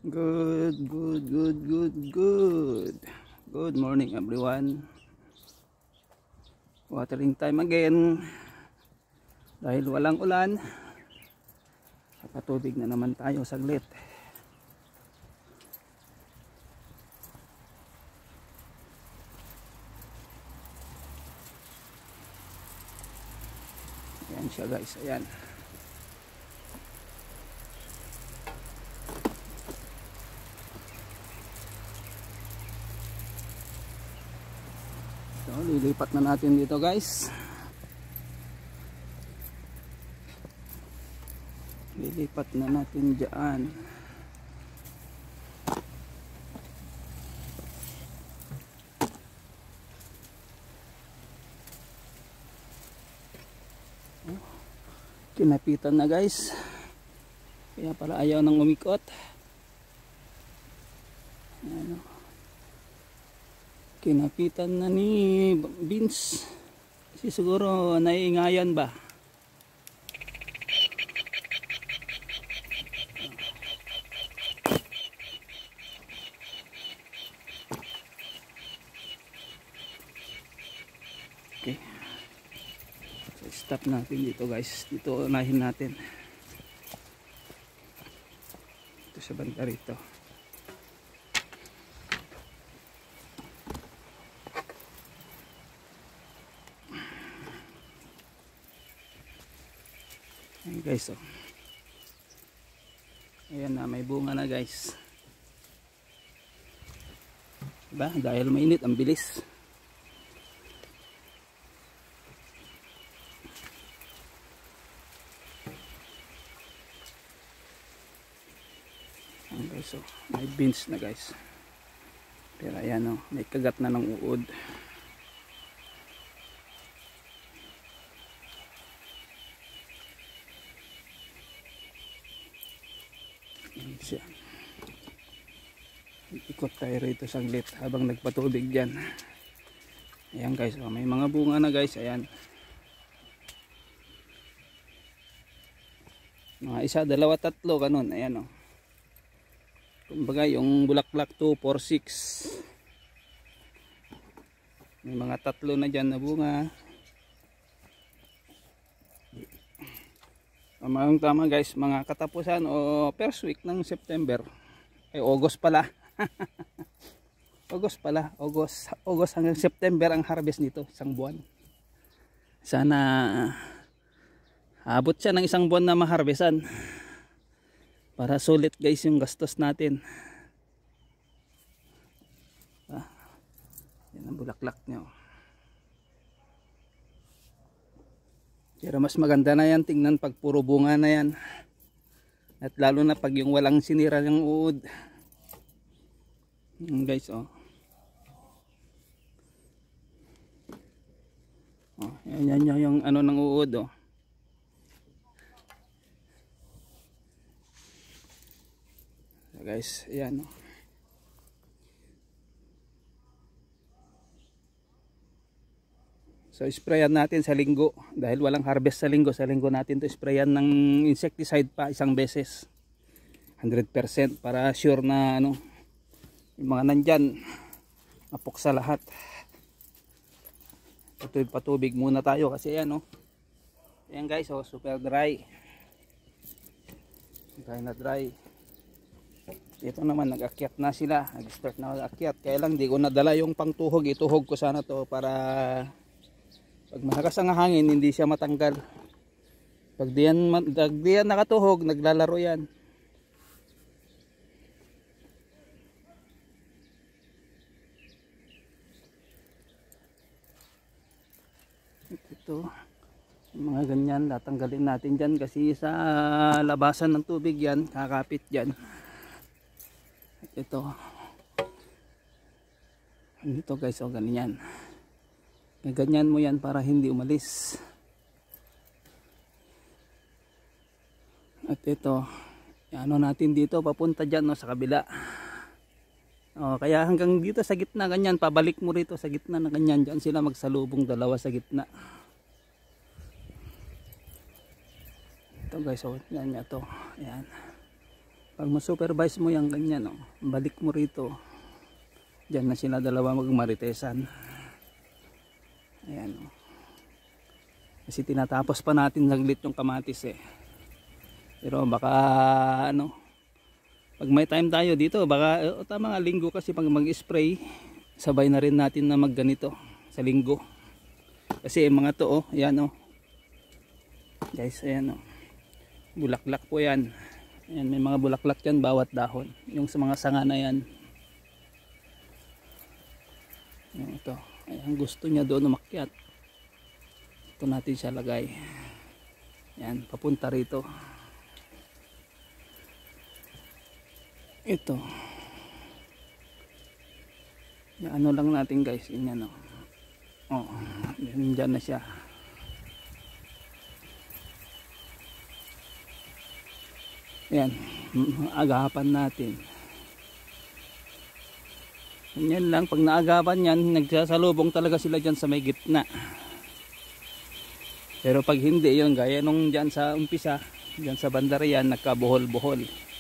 Good morning everyone. Watering time again. Dahil walang ulan, kapatubig na naman tayo saglit. Ayan siya guys, ayan. So, lilipat na natin dito guys. Lilipat na natin dyan. Kinapitan na guys. Kaya pala ayaw nang umikot. Ano? Kinapitan na ni Vince. Kasi siguro naiingayan ba? Okay. So, stop natin dito guys. Dito unahin natin. Ito sa banda rito. Ayan guys, oh. Ayan na, may bunga na guys. Diba? Dahil mainit, ang bilis. Ayan guys, oh. May beans na guys. Pero ayan, oh. May kagat na ng uod. Siya. Ikot tayo rito saglit habang nagpatubig dyan. Ayan guys, oh, may mga bunga na guys. Ayan, mga isa, dalawa, tatlo ganun. Ayan, oh. Kumbaga yung bulaklak 2, 4, 6, may mga tatlo na dyan na bunga. Tama guys, mga katapusan o first week ng September, August pala. August hanggang September ang harvest nito, isang buwan. Sana abot siya ng isang buwan na maharvestan para sulit guys yung gastos natin. Yan ang bulaklak nyo. Pero mas maganda na yan tingnan pag puro bunga na yan. At lalo na pag yung walang sinira ng uod. Guys, oh. Oh, yan yung ano ng uod, oh. So guys, ayan, oh. So sprayan natin sa linggo dahil walang harvest sa linggo. Sa linggo natin to sprayan ng insecticide pa isang beses. 100% para sure na ano, yung mga nandyan mapuksa lahat. Patubig muna tayo kasi ayan, oh. Ayan guys, oh, super dry. Dry na dry. Ito naman nag-akyat na sila. Nag-start na mag-akyat. Kaya lang di ko nadala yung pangtuhog. Ituhog ko sana to para pag malakas ang hangin, hindi siya matanggal. Pag diyan nakatuhog, naglalaro yan. Ito, mga ganyan, tatanggalin natin dyan kasi sa labasan ng tubig yan, kakapit dyan. Ito. Ito guys, o ganyan. Ganyan mo yan para hindi umalis. At ito, ano natin dito papunta dyan, no, sa kabila. O, kaya hanggang dito sa gitna ganyan, pabalik mo rito sa gitna na ganyan, dyan sila magsalubong dalawa sa gitna. Ito guys, oh, yan niya to. Ayan. Pag ma-supervise mo yan ganyan, balik mo rito. Diyan na sila dalawa magmaritesan. Ayan. Kasi tinatapos pa natin saglit yung kamatis eh. Pero baka pag may time tayo dito, baka tama nga linggo, kasi pag mag-spray, sabay na rin natin na magganito sa linggo. Kasi mga to, ayan guys, ayan bulaklak po yan. Ayan, may mga bulaklak yan bawat dahon. Yung sa mga sanga na yan. Ayan, ito. Ayan, gusto niya doon umakyat. Ito natin siya lagay. Ayan, papunta rito. Ito. Yan, ano lang natin guys. Yan dyan na siya. Yan, agapan natin. Yan lang, pag naagapan yan, nagsasalubong talaga sila dyan sa may gitna. Pero pag hindi, yun, gaya nung dyan sa umpisa, dyan sa bandara yan, nagkabuhol-buhol.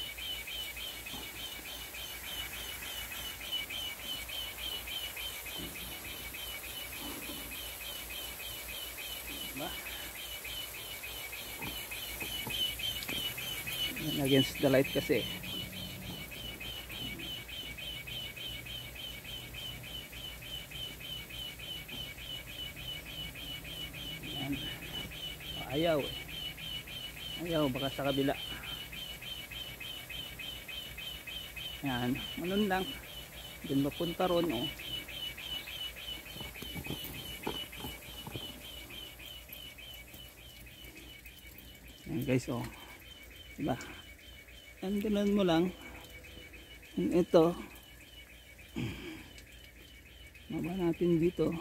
Against the light kasi. Ayan. Ayaw baka sa kabila. Ayan, ganun lang. Doon mapunta ron Ayan guys diba? Yan, ganun mo lang. Ito maba natin dito.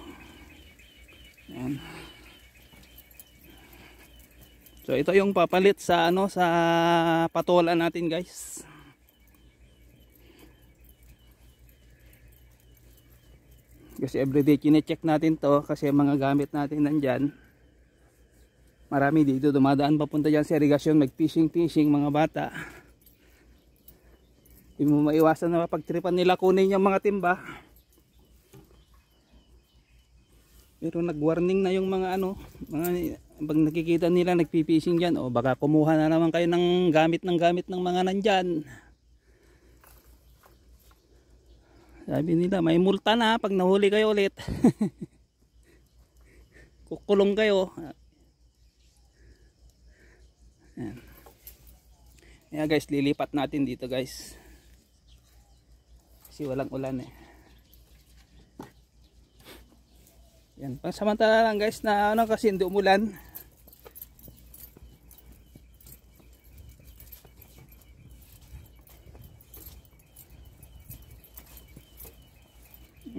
Yan. So ito yung papalit sa sa patola natin guys. Kasi everyday kine-check natin to, kasi mga gamit natin nandyan. Marami dito dumadaan papunta dyan sa irigasyon, mag-fishing mga bata. Hindi mo maiwasan na mapagtripan nila kunin yung mga timba. Pero nag-warning na yung mga pag nakikita nila nagpipishing dyan, baka kumuha na naman kayo ng gamit ng mga nandyan. Sabi nila may multa na pag nahuli kayo ulit. Kukulong kayo. Ayan. Ayan guys, lilipat natin dito guys. Kasi walang ulan eh. Yan, pansamantala lang guys na kasi hindi umulan.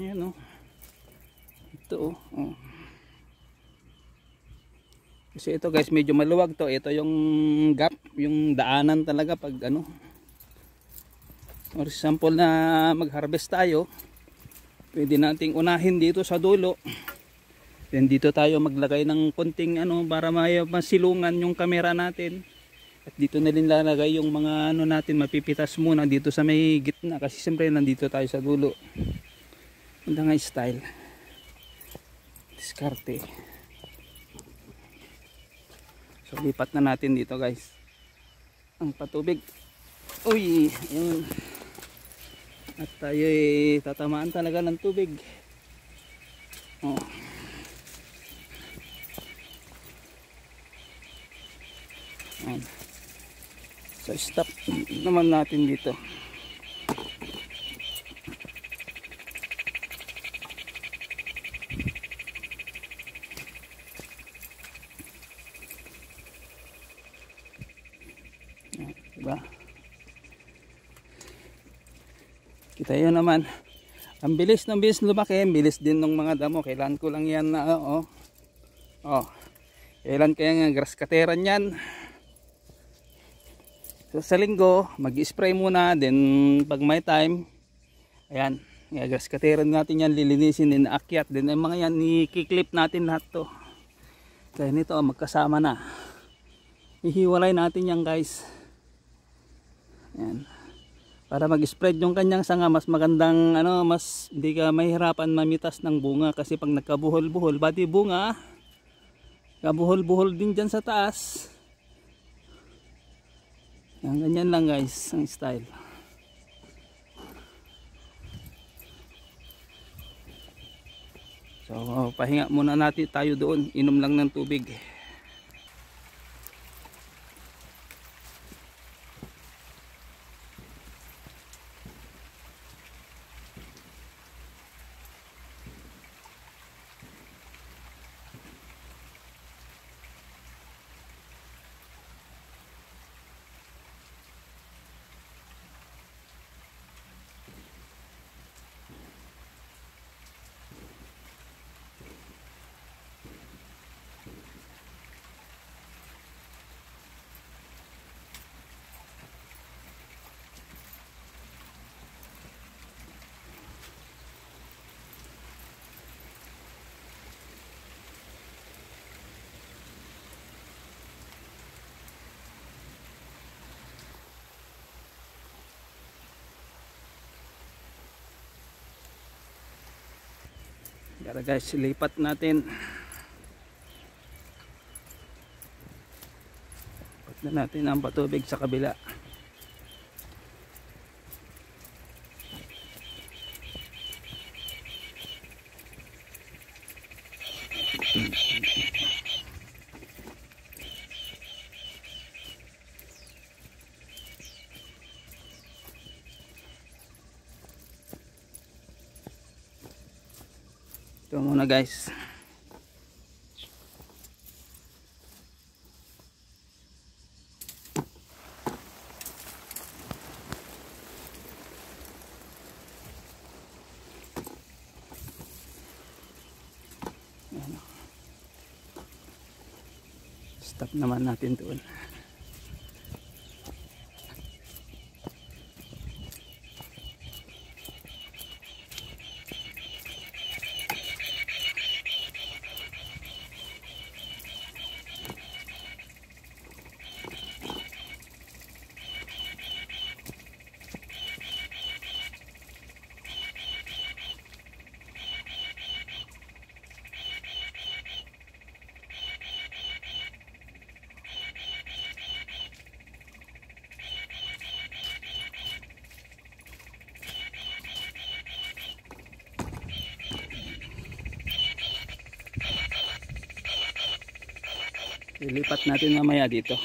Ayan ito kasi ito guys medyo maluwag to. Ito yung gap, yung daanan talaga pag for example na mag-harvest tayo, pwede nating unahin dito sa dulo, then dito tayo maglagay ng konting para masilungan yung camera natin, at dito na rin lalagay yung mga natin, mapipitas muna dito sa may gitna kasi siyempre nandito tayo sa dulo. Ganda nga style, diskarte. So lipat na natin dito guys ang patubig. Uy, ayun. At tayo tatamaan talaga ng tubig. Ayan. So stop naman natin dito. Diba? Kita yun naman. Ang bilis ng bilis lumaki. Ang bilis din ng mga damo. Kailan ko lang yan na kailan kaya nga grass cuteran yan. So sa linggo mag-spray muna. Then pag may time, ayan, grass cuteran natin yan, lilinisin din, akyat din. Ang mga yan i-clip natin lahat to. Kaya nito magkasama na. Ihiwalay natin yan guys. Ayan. Para mag-spread yung kanyang sanga, mas magandang ano, mas hindi ka mahirapan mamitas ng bunga kasi pag nagkabuhol-buhol, pati bunga, kabuhol-buhol din dyan sa taas. Yan, ganyan lang guys, ang style. So, pahinga muna natin tayo doon, inom lang ng tubig. Tara guys, lipat natin. Lipat na natin ang patubig sa kabila. Ito muna guys. Stop naman natin doon. Ilipat natin mamaya dito.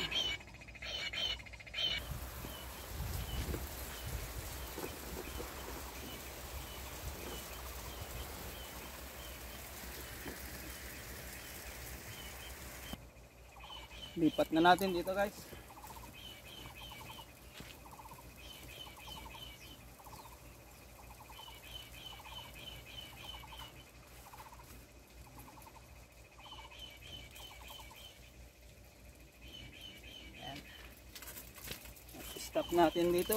Lipat na natin dito guys. Stop natin dito.